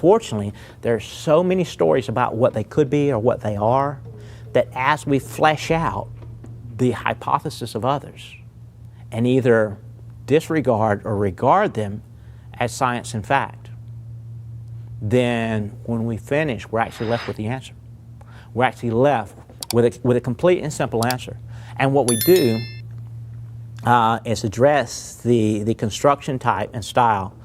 unfortunately, there's so many stories about what they could be or what they are, that as we flesh out the hypothesis of others and either disregard or regard them as science and fact, then when we finish, we're actually left with the answer. We're actually left with a complete and simple answer. And what we do is address the construction type and style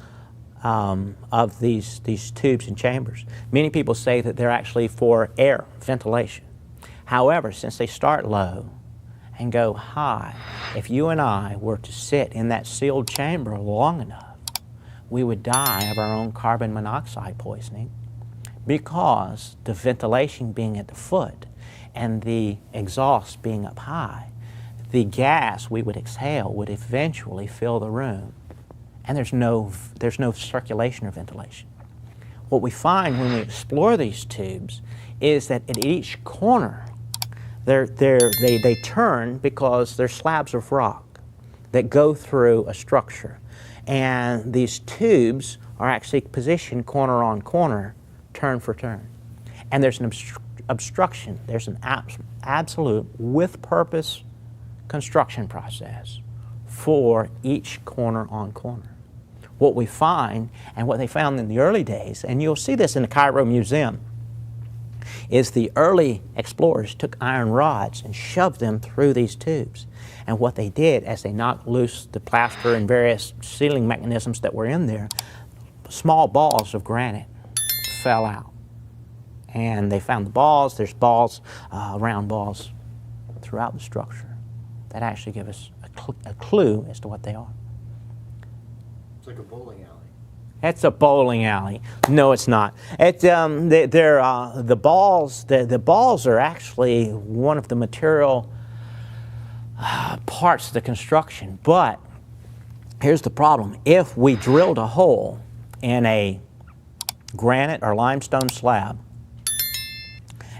of these tubes and chambers. Many people say that they're actually for air, ventilation. However, since they start low and go high, if you and I were to sit in that sealed chamber long enough, we would die of our own carbon monoxide poisoning, because the ventilation being at the foot and the exhaust being up high, the gas we would exhale would eventually fill the room, and there's no circulation or ventilation. What we find when we explore these tubes is that at each corner they turn, because they're slabs of rock that go through a structure, and these tubes are actually positioned corner on corner, turn for turn, and there's an obstruction. There's an absolute with purpose construction process for each corner on corner. What we find, and what they found in the early days, and you'll see this in the Cairo Museum, is the early explorers took iron rods and shoved them through these tubes. And what they did, as they knocked loose the plaster and various sealing mechanisms that were in there, small balls of granite fell out. And they found the balls. There's balls, round balls, throughout the structure that actually give us a clue as to what they are. It's like a bowling alley. It's a bowling alley. No, it's not. The balls are actually one of the material parts of the construction. But here's the problem. If we drilled a hole in a granite or limestone slab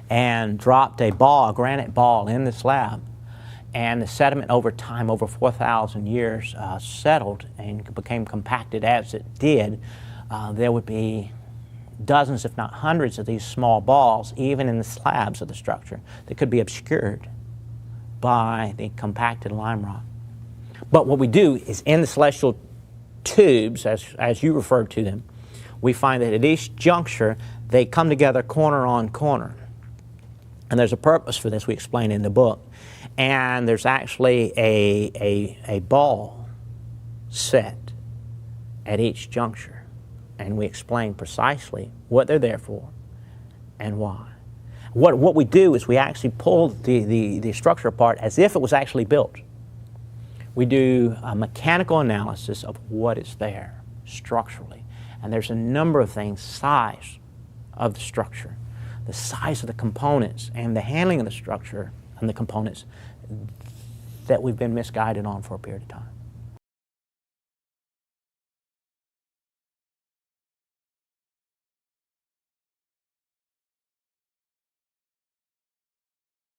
and dropped a granite ball in the slab, and the sediment over time, over 4,000 years, settled and became compacted as it did, there would be dozens, if not hundreds, of these small balls, even in the slabs of the structure, that could be obscured by the compacted lime rock. But what we do is, in the celestial tubes, as you referred to them, we find that at each juncture, they come together corner on corner. And there's a purpose for this we explain in the book. And there's actually a ball set at each juncture. And we explain precisely what they're there for and why. What we do is we actually pull the structure apart as if it was actually built. We do a mechanical analysis of what is there structurally. And there's a number of things: size of the structure, the size of the components, and the handling of the structure and the components that we've been misguided on for a period of time.